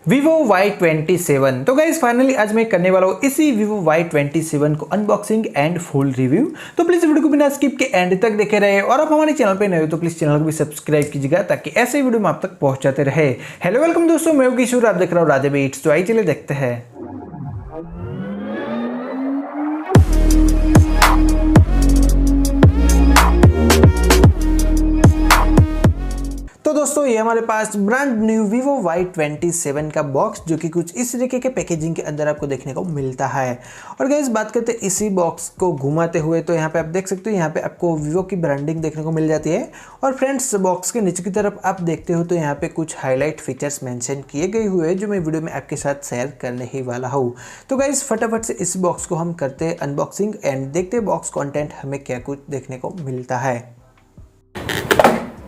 Vivo Y27। तो guys finally आज मैं करने वाला हूँ इसी Vivo Y27 को अनबॉक्सिंग एंड फुल रिव्यू। तो प्लीज वीडियो को बिना स्किप के एंड तक देखे रहे और आप हमारे चैनल पे नए हो तो प्लीज चैनल को भी सब्सक्राइब कीजिएगा ताकि ऐसे वीडियो में आप तक पहुंचाते रहे। हेलो वेलकम दोस्तों, मैं हूं किशोर, आप देख रहे हो राजा बीट्स। तो आइए चलिए देखते हैं। तो दोस्तों ये हमारे पास ब्रांड न्यू Vivo Y27 का बॉक्स जो कि कुछ इस तरीके के पैकेजिंग के अंदर आपको देखने को मिलता है। और गाइस बात करते हैं इसी बॉक्स को घुमाते हुए, तो यहाँ पे आप देख सकते हो यहाँ पे आपको Vivo की ब्रांडिंग देखने को मिल जाती है। और फ्रेंड्स बॉक्स के नीचे की तरफ आप देखते हो तो यहाँ पे कुछ हाईलाइट फीचर्स मेंशन किए गए हुए हैं जो मैं वीडियो में आपके साथ शेयर करने ही वाला हूँ। तो गाइस फटाफट से इस बॉक्स को हम करते हैं अनबॉक्सिंग एंड देखते हैं बॉक्स कॉन्टेंट हमें क्या कुछ देखने को मिलता है।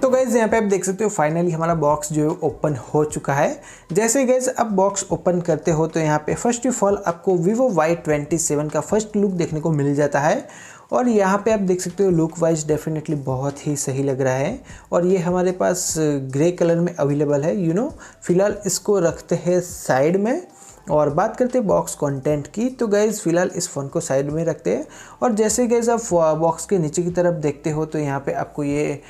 तो गाइज यहाँ पे आप देख सकते हो फाइनली हमारा बॉक्स जो है ओपन हो चुका है। जैसे ही गाइज आप बॉक्स ओपन करते हो तो यहाँ पे फर्स्ट ऑफ ऑल आपको Vivo Y27 का फर्स्ट लुक देखने को मिल जाता है। और यहाँ पे आप देख सकते हो लुक वाइज डेफिनेटली बहुत ही सही लग रहा है और ये हमारे पास ग्रे कलर में अवेलेबल है। फिलहाल इसको रखते हैं साइड में और बात करते हैं बॉक्स कंटेंट की। तो गाइज़ फिलहाल इस फ़ोन को साइड में रखते हैं और जैसे गाइज़ आप बॉक्स के नीचे की तरफ देखते हो तो यहाँ पे आपको ये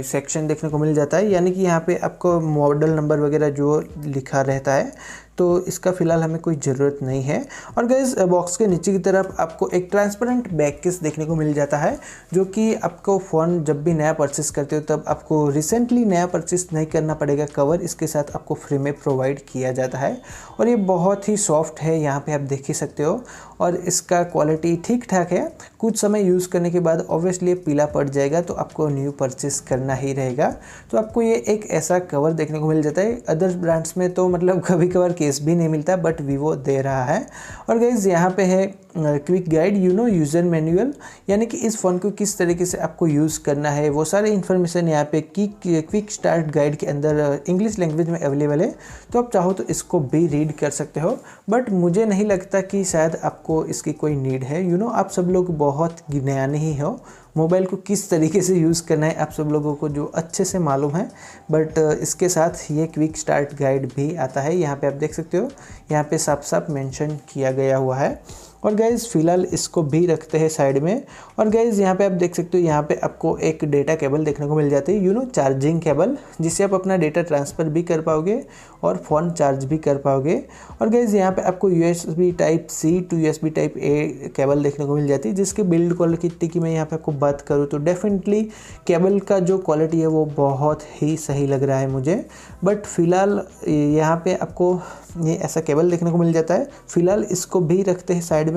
सेक्शन देखने को मिल जाता है, यानी कि यहाँ पे आपको मॉडल नंबर वगैरह जो लिखा रहता है तो इसका फ़िलहाल हमें कोई ज़रूरत नहीं है। और गाइज़ बॉक्स के नीचे की तरफ आपको एक ट्रांसपेरेंट बैक केस देखने को मिल जाता है जो कि आपको फ़ोन जब भी नया परचेस करते हो तब आपको रिसेंटली नया परचेस नहीं करना पड़ेगा, कवर इसके साथ आपको फ्री में प्रोवाइड किया जाता है। और ये बहुत ही सॉफ्ट है, यहाँ पे आप देख ही सकते हो और इसका क्वालिटी ठीक ठाक है। कुछ समय यूज़ करने के बाद ऑब्वियसली पीला पड़ जाएगा तो आपको न्यू परचेस करना ही रहेगा। तो आपको ये एक ऐसा कवर देखने को मिल जाता है। अदर ब्रांड्स में तो मतलब कभी कभार केस भी नहीं मिलता बट Vivo दे रहा है। और गाइज यहाँ पे है क्विक गाइड यूज़र मैनुअल, यानी कि इस फ़ोन को किस तरीके से आपको यूज़ करना है वो सारे इन्फॉर्मेशन यहाँ पे क्विक स्टार्ट गाइड के अंदर इंग्लिश लैंग्वेज में अवेलेबल है। तो आप चाहो तो इसको भी रीड कर सकते हो बट मुझे नहीं लगता कि शायद आपको इसकी कोई नीड है। आप सब लोग बहुत ज्ञानी ही हो, मोबाइल को किस तरीके से यूज़ करना है आप सब लोगों को जो अच्छे से मालूम है। बट इसके साथ ये क्विक स्टार्ट गाइड भी आता है, यहाँ पे आप देख सकते हो, यहाँ पे साफ साफ मेंशन किया गया हुआ है। और गाइज़ फ़िलहाल इसको भी रखते हैं साइड में। और गाइज़ यहाँ पे आप देख सकते हो यहाँ पे आपको एक डेटा केबल देखने को मिल जाती है, चार्जिंग केबल, जिससे आप अपना डेटा ट्रांसफ़र भी कर पाओगे और फ़ोन चार्ज भी कर पाओगे। और गाइज़ यहाँ पे आपको USB type C to USB type A cable देखने को मिल जाती है, जिसके बिल्ड क्वालिटी की मैं यहाँ पे आपको बात करूँ तो डेफिनेटली केबल का जो क्वालिटी है वो बहुत ही सही लग रहा है मुझे। बट फ़िलहाल यहाँ पे आपको ये ऐसा केबल देखने को मिल जाता है। फ़िलहाल इसको भी रखते हैं साइड में।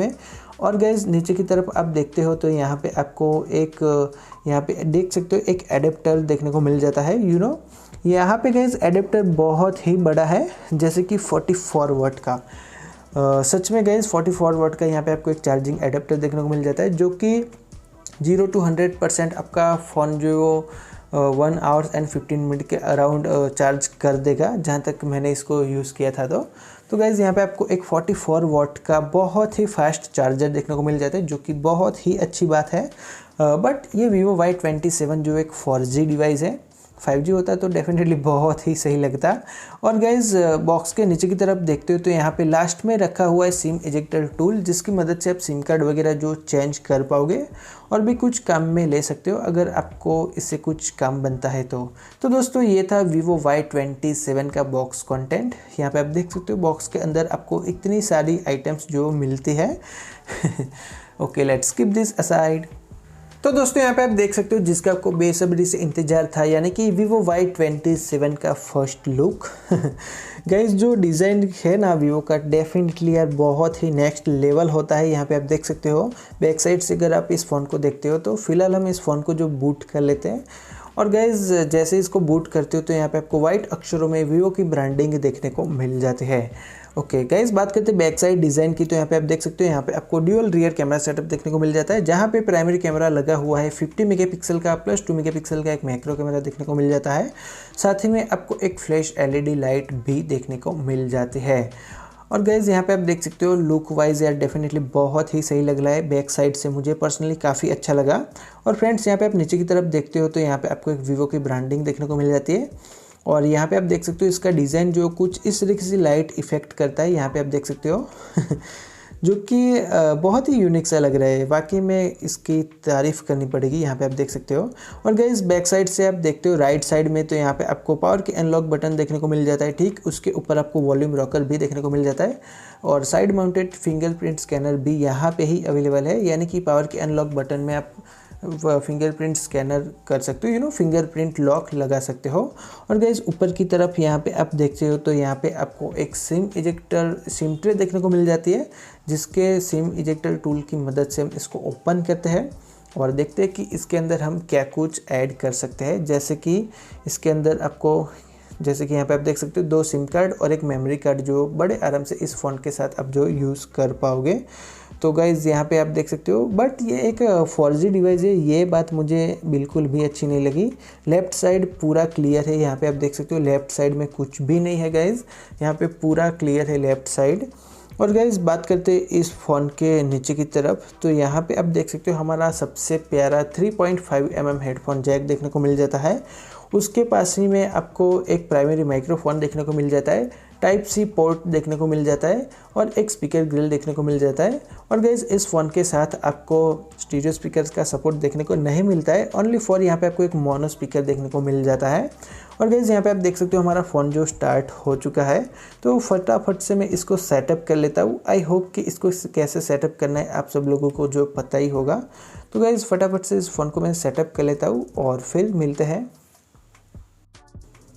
और गाइज़ नीचे की तरफ आप देखते हो तो यहाँ पे आपको एक यहाँ पे देख सकते हो एक एडेप्टर देखने को मिल जाता है। यहाँ पे गाइज़ एडेप्टर बहुत ही बड़ा है, जैसे कि 44 वाट का। सच में गाइज़ 44 वाट का यहाँ पे आपको एक चार्जिंग एडेप्टर देखने को मिल जाता है जो कि 0 to 100% आपका फ़ोन जो 1 आवर्स एंड 15 मिनट के अराउंड चार्ज कर देगा, जहाँ तक मैंने इसको यूज़ किया था। तो गाइज़ यहाँ पे आपको एक 44 वाट का बहुत ही फास्ट चार्जर देखने को मिल जाता है जो कि बहुत ही अच्छी बात है। बट ये Vivo Y27 जो एक 4G डिवाइस है, 5G होता तो डेफिनेटली बहुत ही सही लगता। और गाइज़ बॉक्स के नीचे की तरफ देखते हो तो यहाँ पे लास्ट में रखा हुआ है सिम इजेक्टर टूल, जिसकी मदद से आप सिम कार्ड वगैरह जो चेंज कर पाओगे और भी कुछ काम में ले सकते हो अगर आपको इससे कुछ काम बनता है तो दोस्तों ये था Vivo Y27 का बॉक्स कंटेंट। यहाँ पे आप देख सकते हो बॉक्स के अंदर आपको इतनी सारी आइटम्स जो मिलती है। Okay, let's keep this aside. तो दोस्तों यहाँ पे आप देख सकते हो जिसका आपको बेसब्री से इंतज़ार था, यानी कि Vivo Y27 का फर्स्ट लुक। गाइज जो डिज़ाइन है ना Vivo का, डेफिनेटली यार बहुत ही नेक्स्ट लेवल होता है। यहाँ पे आप देख सकते हो बैक साइड से अगर आप इस फ़ोन को देखते हो तो फिलहाल हम इस फ़ोन को जो बूट कर लेते हैं। और गाइज जैसे इसको बूट करते हो तो यहाँ पे आपको वाइट अक्षरों में Vivo की ब्रांडिंग देखने को मिल जाती है। ओके गाइज बात करते हैं बैक साइड डिज़ाइन की, तो यहाँ पे आप देख सकते हो यहाँ पे आपको ड्यूअल रियर कैमरा सेटअप देखने को मिल जाता है, जहाँ पे प्राइमरी कैमरा लगा हुआ है 50 मेगापिक्सल का प्लस 2 मेगापिक्सल का एक मैक्रो कैमरा देखने को मिल जाता है। साथ ही में आपको एक फ्लैश LED लाइट भी देखने को मिल जाती है। और गाइज़ यहाँ पे आप देख सकते हो लुक वाइज यार डेफिनेटली बहुत ही सही लग रहा है, बैक साइड से मुझे पर्सनली काफ़ी अच्छा लगा। और फ्रेंड्स यहाँ पे आप नीचे की तरफ देखते हो तो यहाँ पे आपको एक Vivo की ब्रांडिंग देखने को मिल जाती है। और यहाँ पे आप देख सकते हो इसका डिज़ाइन जो कुछ इस तरीके से लाइट इफेक्ट करता है, यहाँ पे आप देख सकते हो जो कि बहुत ही यूनिक सा लग रहा है। वाकई में इसकी तारीफ़ करनी पड़ेगी, यहाँ पे आप देख सकते हो। और गाइस बैक साइड से आप देखते हो राइट साइड में, तो यहाँ पे आपको पावर की अनलॉक बटन देखने को मिल जाता है, ठीक उसके ऊपर आपको वॉल्यूम रॉकर भी देखने को मिल जाता है। और साइड माउंटेड फिंगरप्रिंट स्कैनर भी यहाँ पे ही अवेलेबल है, यानी कि पावर के अनलॉक बटन में आप फिंगरप्रिंट स्कैनर कर सकते हो, फिंगरप्रिंट लॉक लगा सकते हो। और गाइस ऊपर की तरफ यहाँ पे आप देखते हो तो यहाँ पे आपको एक सिम इजेक्टर सिम ट्रे देखने को मिल जाती है, जिसके सिम इजेक्टर टूल की मदद से हम इसको ओपन करते हैं और देखते हैं कि इसके अंदर हम क्या कुछ ऐड कर सकते हैं। जैसे कि इसके अंदर आपको, जैसे कि यहाँ पे आप देख सकते हो 2 सिम कार्ड और एक मेमोरी कार्ड जो बड़े आराम से इस फ़ोन के साथ आप जो यूज़ कर पाओगे। तो गाइज़ यहाँ पे आप देख सकते हो, बट ये एक 4G डिवाइस है, ये बात मुझे बिल्कुल भी अच्छी नहीं लगी। लेफ़्ट साइड पूरा क्लियर है, यहाँ पे आप देख सकते हो लेफ़्ट साइड में कुछ भी नहीं है गाइज़, यहाँ पे पूरा क्लियर है लेफ़्ट साइड। और गाइज़ बात करते हैं इस फ़ोन के नीचे की तरफ, तो यहाँ पे आप देख सकते हो हमारा सबसे प्यारा 3.5 mm हेडफोन जैक देखने को मिल जाता है। उसके पास ही में आपको एक प्राइमरी माइक्रोफोन देखने को मिल जाता है, टाइप सी पोर्ट देखने को मिल जाता है और एक स्पीकर ग्रिल देखने को मिल जाता है। और गाइज़ इस फ़ोन के साथ आपको स्टीरियो स्पीकर्स का सपोर्ट देखने को नहीं मिलता है, ओनली फॉर यहाँ पे आपको एक मोनो स्पीकर देखने को मिल जाता है। और गाइज़ यहाँ पे आप देख सकते हो हमारा फ़ोन जो स्टार्ट हो चुका है, तो फटाफट से मैं इसको सेटअप कर लेता हूँ। आई होप कि इसको कैसे सेटअप करना है आप सब लोगों को जो पता ही होगा। तो गाइज़ फटाफट से इस फ़ोन को मैं सेटअप कर लेता हूँ और फिर मिलते हैं।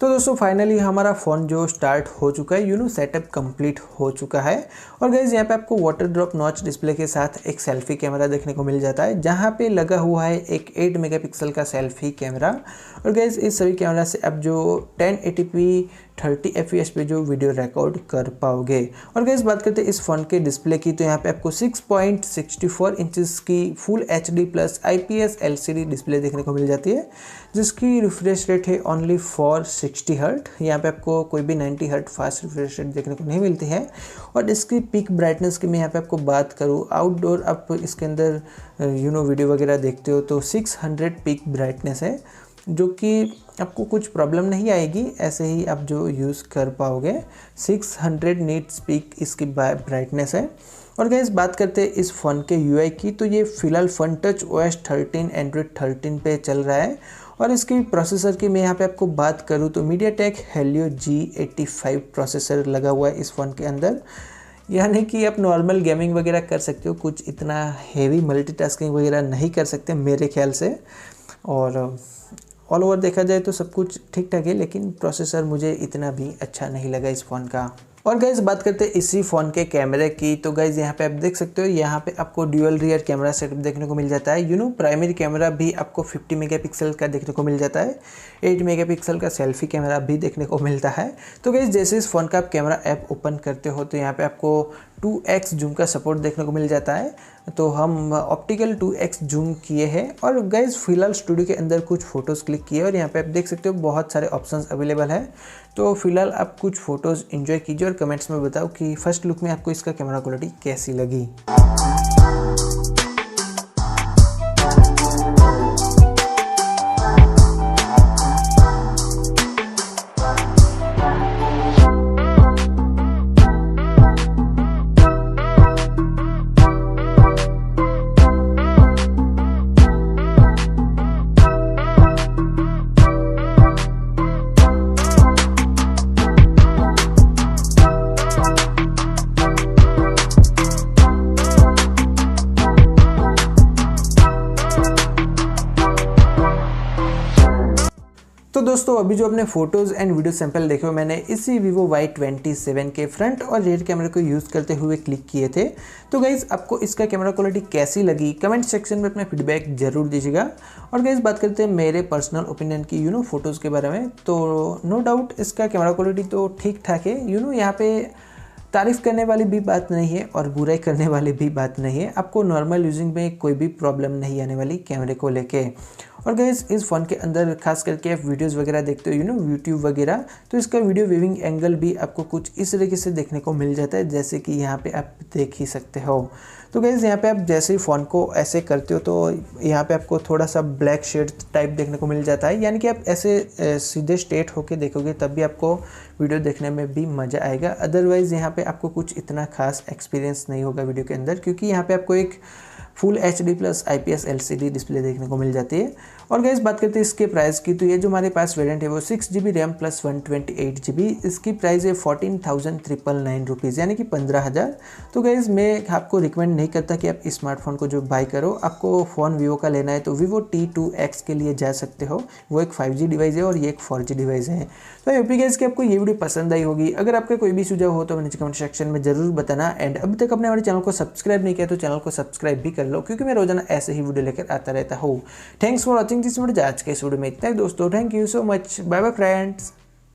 तो दोस्तों फाइनली हमारा फ़ोन जो स्टार्ट हो चुका है, सेटअप कंप्लीट हो चुका है। और गाइज़ यहाँ पे आपको वाटर ड्रॉप नॉच डिस्प्ले के साथ एक सेल्फी कैमरा देखने को मिल जाता है, जहाँ पे लगा हुआ है एक 8 मेगापिक्सल का सेल्फी कैमरा। और गाइज़ इस सभी कैमरा से आप जो 1080p 30 fps पे जो वीडियो रिकॉर्ड कर पाओगे। और गाइस बात करते हैं इस फ़ोन के डिस्प्ले की, तो यहाँ पे आपको 6.64 इंचेस की full HD plus IPS LCD display देखने को मिल जाती है, जिसकी रिफ्रेश रेट है ओनली फॉर 60 हर्ट। यहाँ पे आपको कोई भी 90 हर्ट फास्ट रिफ्रेश रेट देखने को नहीं मिलती है। और इसकी पिक ब्राइटनेस की मैं यहाँ पे आपको बात करूँ, आउटडोर आप इसके अंदर वीडियो वगैरह देखते हो तो 600 पिक ब्राइटनेस है, जो कि आपको कुछ प्रॉब्लम नहीं आएगी, ऐसे ही आप जो यूज़ कर पाओगे। 600 नीट्स पीक इसकी ब्राइटनेस है। और गाइस बात करते हैं इस फ़ोन के UI की, तो ये फ़िलहाल FunTouch OS 13 एंड्रॉयड 13 पे चल रहा है। और इसकी प्रोसेसर की मैं यहाँ पे आपको बात करूँ तो MediaTek Helio G85 प्रोसेसर लगा हुआ है इस फ़ोन के अंदर, यानी कि आप नॉर्मल गेमिंग वगैरह कर सकते हो, कुछ इतना हेवी मल्टीटास्किंग वगैरह नहीं कर सकते मेरे ख्याल से। और ऑल ओवर देखा जाए तो सब कुछ ठीक ठाक है, लेकिन प्रोसेसर मुझे इतना भी अच्छा नहीं लगा इस फ़ोन का। और गाइज़ बात करते हैं इसी फ़ोन के कैमरे की, तो गाइज़ यहाँ पे आप देख सकते हो, यहाँ पे आपको ड्यूअल रियर कैमरा सेटअप देखने को मिल जाता है। प्राइमरी कैमरा भी आपको 50 मेगापिक्सल का देखने को मिल जाता है, 8 मेगापिक्सल का सेल्फी कैमरा भी देखने को मिलता है। तो गाइज़ जैसे इस फ़ोन का आप कैमरा ऐप ओपन करते हो तो यहाँ पे आपको 2x जूम का सपोर्ट देखने को मिल जाता है, तो हम ऑप्टिकल 2x जूम किए हैं। और गाइज़ फिलहाल स्टूडियो के अंदर कुछ फ़ोटोज़ क्लिक किए और यहाँ पे आप देख सकते हो बहुत सारे ऑप्शंस अवेलेबल है। तो फिलहाल आप कुछ फ़ोटोज़ एंजॉय कीजिए और कमेंट्स में बताओ कि फर्स्ट लुक में आपको इसका कैमरा क्वालिटी कैसी लगी। तो दोस्तों अभी जो अपने फ़ोटोज़ एंड वीडियो सैंपल देखे हो मैंने इसी Vivo Y27 के फ्रंट और रियर कैमरे को यूज़ करते हुए क्लिक किए थे। तो गाइज़ आपको इसका कैमरा क्वालिटी कैसी लगी कमेंट सेक्शन में अपना फीडबैक ज़रूर दीजिएगा। और गाइज़ बात करते हैं मेरे पर्सनल ओपिनियन की फ़ोटोज़ के बारे में, तो नो डाउट इसका कैमरा क्वालिटी तो ठीक ठाक है। यहाँ पे तारीफ़ करने वाली भी बात नहीं है और बुराई करने वाली भी बात नहीं है, आपको नॉर्मल यूजिंग में कोई भी प्रॉब्लम नहीं आने वाली कैमरे को लेके। और गाइस इस फ़ोन के अंदर खास करके आप वीडियोस वगैरह देखते हो यूट्यूब वगैरह, तो इसका वीडियो व्यूइंग एंगल भी आपको कुछ इस तरीके से देखने को मिल जाता है, जैसे कि यहाँ पे आप देख ही सकते हो। तो गाइस यहाँ पे आप जैसे ही फ़ोन को ऐसे करते हो तो यहाँ पे आपको थोड़ा सा ब्लैक शेड टाइप देखने को मिल जाता है, यानी कि आप ऐसे सीधे स्ट्रेट होके देखोगे तब भी आपको वीडियो देखने में भी मज़ा आएगा। अदरवाइज़ यहाँ पे आपको कुछ इतना खास एक्सपीरियंस नहीं होगा वीडियो के अंदर, क्योंकि यहाँ पे आपको एक full HD plus IPS LCD display देखने को मिल जाती है। और गाइस बात करते हैं इसके प्राइस की, तो ये जो हमारे पास वेरिएंट है वो 6GB रैम प्लस 128GB, इसकी प्राइस है 14,999 रुपीज़, यानी कि 15,000। तो गाइस मैं आपको रिकमेंड नहीं करता कि आप स्मार्टफोन को जो बाय करो। आपको फ़ोन वीवो का लेना है तो वीवो T2X के लिए जा सकते हो, वो एक 5G डिवाइस है और ये एक 4G डिवाइस है। तो आई होप गाइस कि आपको ये वीडियो पसंद आई होगी। अगर आपका कोई भी सुझाव हो तो नीचे कमेंट सेक्शन में ज़रूर बताना। एंड अभी तक अपने हमारे चैनल को सब्सक्राइब नहीं किया तो चैनल को सब्सक्राइब भी कर लो, क्योंकि मैं रोजाना ऐसे ही वीडियो लेकर आता रहता हूँ। Thanks for watching this video. आज के इस वीडियो में इतना ही दोस्तों, thank you so much, bye bye friends.